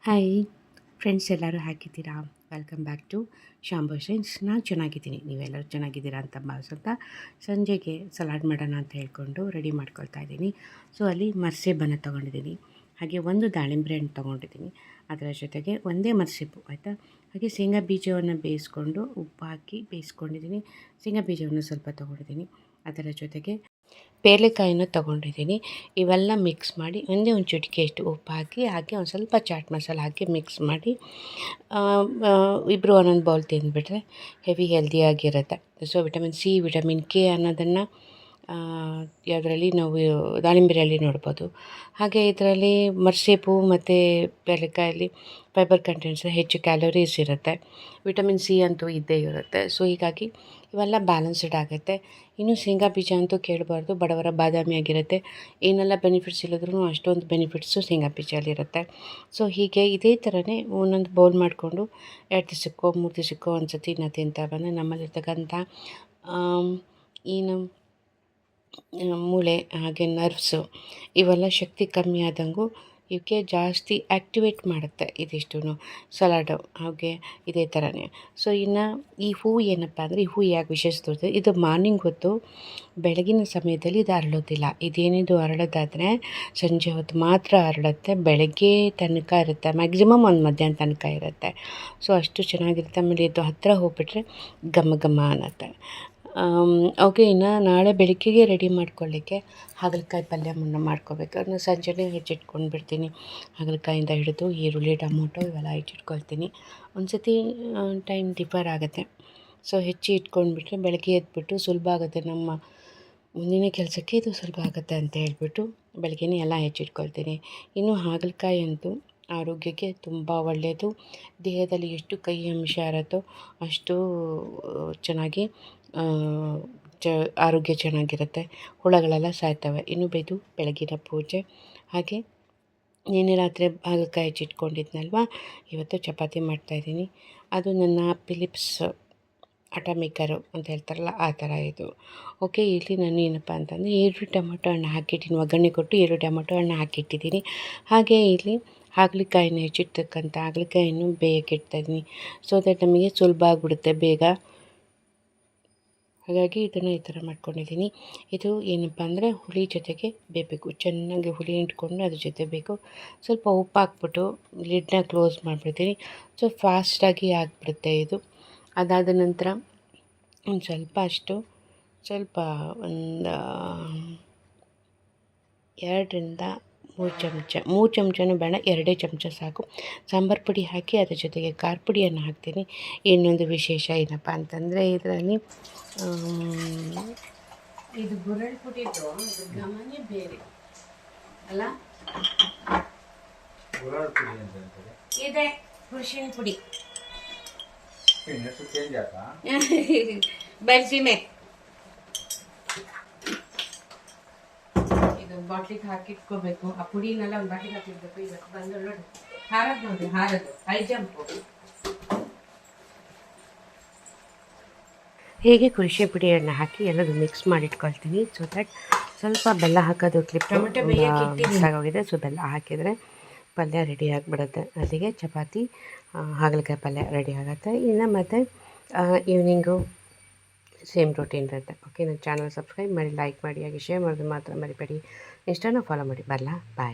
Hi friends, ಎಲ್ಲರೂ ಹೇಗಿದ್ದೀರಾ? Welcome back to Shambhavi friends. ನಾನು ಚೆನ್ನಾಗಿದ್ದೀನಿ, ನೀವೆಲ್ಲರೂ ಚೆನ್ನಾಗಿದ್ದೀರಾ ಅಂತ ಭಾವಿಸುತ್ತಾ ಸಂಜೆಗೆ ಸಲಾಡ್ ಮಾಡೋಣ ಅಂತ ಹೇಳ್ಕೊಂಡು ರೆಡಿ ಮಾಡ್ಕೊಳ್ತಾ ಇದ್ದೀನಿ. ಸೊ ಅಲ್ಲಿ ಮರ್ಸೇಬನ್ನು ತೊಗೊಂಡಿದ್ದೀನಿ, ಹಾಗೆ ಒಂದು ದಾಳಿಂಬೆ ಹಣ್ಣು ತೊಗೊಂಡಿದ್ದೀನಿ, ಅದರ ಜೊತೆಗೆ ಒಂದೇ ಮರ್ಸೇಬು ಆಯಿತಾ. ಹಾಗೆ ಶೇಂಗಾ ಬೀಜವನ್ನು ಬೇಯಿಸ್ಕೊಂಡು ಉಪ್ಪು ಹಾಕಿ ಬೇಯಿಸ್ಕೊಂಡಿದ್ದೀನಿ. ಶೇಂಗಾ ಬೀಜವನ್ನು ಸ್ವಲ್ಪ ತೊಗೊಂಡಿದ್ದೀನಿ, ಅದರ ಜೊತೆಗೆ ಪೇರಳೆಕಾಯಿನ ತೊಗೊಂಡಿದ್ದೀನಿ. ಇವೆಲ್ಲ ಮಿಕ್ಸ್ ಮಾಡಿ ಒಂದೇ ಒಂದು ಚಿಟಿಕೆಯಷ್ಟು ಉಪ್ಪು ಹಾಕಿ, ಹಾಗೆ ಒಂದು ಸ್ವಲ್ಪ ಚಾಟ್ ಮಸಾಲ ಹಾಕಿ ಮಿಕ್ಸ್ ಮಾಡಿ ಇಬ್ಬರು ಒಂದೊಂದು ಬೌಲ್ ತಿಂದುಬಿಟ್ರೆ ಹೆಲ್ದಿಯಾಗಿರುತ್ತೆ. So vitamin C, vitamin K ಅನ್ನೋದನ್ನು ಯಾವುದರಲ್ಲಿ ನಾವು ದಾಳಿಂಬೆಯಲ್ಲಿ ನೋಡ್ಬೋದು. ಹಾಗೆ ಇದರಲ್ಲಿ ಮರ್ಸೇಬು ಮತ್ತು ಪೇರಳೆಕಾಯಲ್ಲಿ ಫೈಬರ್ ಕಂಟೆಂಟ್ಸ್ ಹೆಚ್ಚು ಕ್ಯಾಲೋರೀಸ್ ಇರುತ್ತೆ, ವಿಟಮಿನ್ ಸಿ ಅಂತೂ ಇದ್ದೇ ಇರುತ್ತೆ. ಸೊ ಹೀಗಾಗಿ ಇವೆಲ್ಲ ಬ್ಯಾಲೆನ್ಸ್ಡ್ ಆಗುತ್ತೆ. ಇನ್ನು ಶೇಂಗಾ ಬೀಜ ಅಂತೂ ಕೇಳಬಾರ್ದು, ಬಡವರ ಬಾದಾಮಿ ಆಗಿರುತ್ತೆ. ಏನೆಲ್ಲ ಬೆನಿಫಿಟ್ಸ್ ಇಲ್ಲದ್ರೂ ಅಷ್ಟೊಂದು ಬೆನಿಫಿಟ್ಸು ಶೇಂಗಾ ಬೀಜದಲ್ಲಿರುತ್ತೆ. ಸೊ ಹೀಗೆ ಇದೇ ಥರನೇ ಒಂದೊಂದು ಬೌಲ್ ಮಾಡಿಕೊಂಡು 2 ದಿವಸಕ್ಕೋ 3 ದಿವಸಕ್ಕೋ ಒಂದು ಸತಿ ನಾನು ತಿಂತಾ ಬಂದರೆ ನಮ್ಮಲ್ಲಿರ್ತಕ್ಕಂಥ ಏನು ಮೂಳೆ ಹಾಗೆ ನರ್ವ್ಸು ಇವೆಲ್ಲ ಶಕ್ತಿ ಕಮ್ಮಿ ಆದಂಗೂ ಇವಕ್ಕೆ ಜಾಸ್ತಿ ಆ್ಯಕ್ಟಿವೇಟ್ ಮಾಡುತ್ತೆ ಇದಿಷ್ಟು ಸಲಾಡು. ಹಾಗೆ ಇದೇ ಥರನೇ. ಸೊ ಇನ್ನು ಈ ಹೂವು ಏನಪ್ಪ ಅಂದರೆ, ಈ ಹೂವು ಯಾಕೆ ವಿಶೇಷ ತೋರಿಸ್ತದೆ, ಇದು ಮಾರ್ನಿಂಗ್ ಹೊತ್ತು ಬೆಳಗಿನ ಸಮಯದಲ್ಲಿ ಇದು ಅರಳೋದಿಲ್ಲ. ಇದೇನಿದು ಅರಳೋದಾದರೆ ಸಂಜೆ ಹೊತ್ತು ಮಾತ್ರ ಅರಳುತ್ತೆ, ಬೆಳಗ್ಗೆ ತನಕ ಇರುತ್ತೆ, ಮ್ಯಾಕ್ಸಿಮಮ್ ಒಂದು ಮಧ್ಯಾಹ್ನ ತನಕ ಇರುತ್ತೆ. ಸೊ ಅಷ್ಟು ಚೆನ್ನಾಗಿರುತ್ತೆ. ಆಮೇಲೆ ಇದು ಹತ್ತಿರ ಹೋಗ್ಬಿಟ್ರೆ ಘಮ ಘಮ ಅನ್ನತ್ತೆ. ಓಕೆ, ಇನ್ನು ನಾಳೆ ಬೆಳಗ್ಗೆಗೆ ರೆಡಿ ಮಾಡ್ಕೊಳ್ಳಿಕ್ಕೆ ಹಾಗಲಕಾಯಿ ಪಲ್ಯ ಮಾಡ್ಕೋಬೇಕು. ನಾನು ಸಂಜೆನೇ ಹೆಚ್ಚಿಟ್ಕೊಂಡು ಬಿಡ್ತೀನಿ. ಹಾಗಲಕಾಯಿಂದ ಹಿಡಿದು ಈರುಳ್ಳಿ, ಟೊಮೊಟೊ ಇವೆಲ್ಲ ಹೆಚ್ಚಿಟ್ಕೊಳ್ತೀನಿ. ಒಂದು ಸತಿ ಟೈಮ್ ಡಿಫರ್ ಆಗುತ್ತೆ. ಸೊ ಹೆಚ್ಚಿ ಇಟ್ಕೊಂಡ್ಬಿಟ್ರೆ ಬೆಳಗ್ಗೆ ಎದ್ಬಿಟ್ಟು ಸುಲಭ ಆಗುತ್ತೆ, ನಮ್ಮ ಮುಂದಿನ ಕೆಲಸಕ್ಕೆ ಇದು ಸುಲಭ ಆಗುತ್ತೆ ಅಂತ ಹೇಳ್ಬಿಟ್ಟು ಬೆಳಗ್ಗೆನೇ ಎಲ್ಲ ಹೆಚ್ಚಿಟ್ಕೊಳ್ತೀನಿ. ಇನ್ನು ಹಾಗಲಕಾಯಿ ಅಂತೂ ಆರೋಗ್ಯಕ್ಕೆ ತುಂಬ ಒಳ್ಳೆಯದು. ದೇಹದಲ್ಲಿ ಎಷ್ಟು ಕಹಿ ಅಂಶ ಇರುತ್ತೋ ಅಷ್ಟು ಚೆನ್ನಾಗಿ ಆರೋಗ್ಯ ಚೆನ್ನಾಗಿರುತ್ತೆ, ಹುಳಗಳೆಲ್ಲ ಸಾಯ್ತವೆ. ಇನ್ನು ಇದು ಬೆಳಗಿನ ಪೂಜೆ. ಹಾಗೆ ನಿನ್ನೆ ರಾತ್ರಿ ಹಾಗಲಕಾಯಿ ಹೆಚ್ಚಿಟ್ಕೊಂಡಿದ್ನಲ್ವ, ಇವತ್ತು ಚಪಾತಿ ಮಾಡ್ತಾಯಿದ್ದೀನಿ. ಅದು ನನ್ನ ಫಿಲಿಪ್ಸ್ ಆಟ ಮೇಕರು ಅಂತ ಹೇಳ್ತಾರಲ್ಲ ಆ ಥರ ಇದು. ಓಕೆ, ಇಲ್ಲಿ ನಾನು ಏನಪ್ಪ ಅಂತಂದರೆ 2 ಟೊಮೊಟೊ ಹಣ್ಣು ಹಾಕಿಟ್ಟಿದ್ದೀನಿ, ಒಗ್ಗರಣೆ ಕೊಟ್ಟು 2 ಟೊಮೊಟೊ ಹಣ್ಣು ಹಾಕಿಟ್ಟಿದ್ದೀನಿ. ಹಾಗೆ ಇಲ್ಲಿ ಹಾಗಲಕಾಯಿನ ಹೆಚ್ಚಿರ್ತಕ್ಕಂಥ ಹಾಗಲಕಾಯಿಯನ್ನು ಬೇಯಕ್ಕೆ ಇಡ್ತಾಯಿದ್ದೀನಿ. ಸೊ ದಟ್ ನಮಗೆ ಸುಲಭ ಆಗಿಬಿಡುತ್ತೆ ಬೇಗ. ಹಾಗಾಗಿ ಇದನ್ನು ಈ ಥರ ಮಾಡ್ಕೊಂಡಿದ್ದೀನಿ. ಇದು ಏನಪ್ಪ ಅಂದರೆ ಹುಳಿ ಜೊತೆಗೆ ಬೇಯಬೇಕು, ಚೆನ್ನಾಗಿ ಹುಳಿ ಇಟ್ಕೊಂಡು ಅದ್ರ ಜೊತೆ ಬೇಕು. ಸ್ವಲ್ಪ ಉಪ್ಪು ಹಾಕ್ಬಿಟ್ಟು ಲಿಡ್ನ ಕ್ಲೋಸ್ ಮಾಡಿಬಿಡ್ತೀನಿ. ಸೊ ಫಾಸ್ಟಾಗಿ ಆಗಿಬಿಡುತ್ತೆ ಇದು. ಅದಾದ ನಂತರ ಒಂದು ಸ್ವಲ್ಪ ಒಂದು 2ರಿಂದ 3 ಚಮಚ, 3 ಚಮಚನೂ ಬೇಡ, 2 ಚಮಚ ಸಾಕು, ಸಾಂಬಾರು ಪುಡಿ ಹಾಕಿ ಅದ್ರ ಜೊತೆಗೆ ಖಾರ ಪುಡಿಯನ್ನು ಹಾಕ್ತೀನಿ. ಇನ್ನೊಂದು ವಿಶೇಷ ಏನಪ್ಪ ಅಂತಂದರೆ ಇದರಲ್ಲಿ ಇದು ಗುರಳ್ ಪುಡಿದು ಘಮನೇ ಬೇರೆ ಅಲ್ಲ. ಇದೆ ಹುರ್ಶಿನ ಪುಡಿ ಬೆಳ್ಸಿಮೆ. ಇದು ಬಾಟ್ಲಿಗೆ ಹಾಕಿಟ್ಕೋಬೇಕು. ಆ ಪುಡಿನೆಲ್ಲ ಒಂದು ಬಾಟ್ಲಿಗೆ ಹಾಕಿಡ್ಬೇಕು. ಇವತ್ತು ಬಂದು ನೋಡಿ ಹಾರದು, ನೋಡಿ ಹಾರದು, ಹೈ ಜಂಪು. ಹೇಗೆ ಹುಣಸೆ ಪುಡಿಯನ್ನು ಹಾಕಿ ಎಲ್ಲದು ಮಿಕ್ಸ್ ಮಾಡಿಟ್ಕೊಳ್ತೀನಿ. ಸೊ ದಟ್ ಸ್ವಲ್ಪ ಬೆಲ್ಲ ಹಾಕೋದು ಕ್ಲಿಪ್ ಆಗೋಗಿದೆ. ಸೊ ಬೆಲ್ಲ ಹಾಕಿದರೆ ಪಲ್ಯ ರೆಡಿ ಆಗಿಬಿಡುತ್ತೆ. ಅಲ್ಲಿಗೆ ಚಪಾತಿ ಹಾಗಲಕಾಯಿ ಪಲ್ಯ ರೆಡಿ ಆಗುತ್ತೆ. ಇನ್ನು ಮತ್ತು ಈವ್ನಿಂಗು ಸೇಮ್ ರೂಟೀನ್ ಇರುತ್ತೆ. ಓಕೆ, ನನ್ನ ಚಾನಲ್ ಸಬ್ಸ್ಕ್ರೈಬ್ ಮಾಡಿ, ಲೈಕ್ ಮಾಡಿ, ಹಾಗೆ ಶೇರ್ ಮಾಡೋದು ಮಾತ್ರ ಮರಿಬೇಡಿ. ಇನ್ಸ್ಟಾನ ಫಾಲೋ ಮಾಡಿ. ಬರಲಾ, ಬಾಯ್.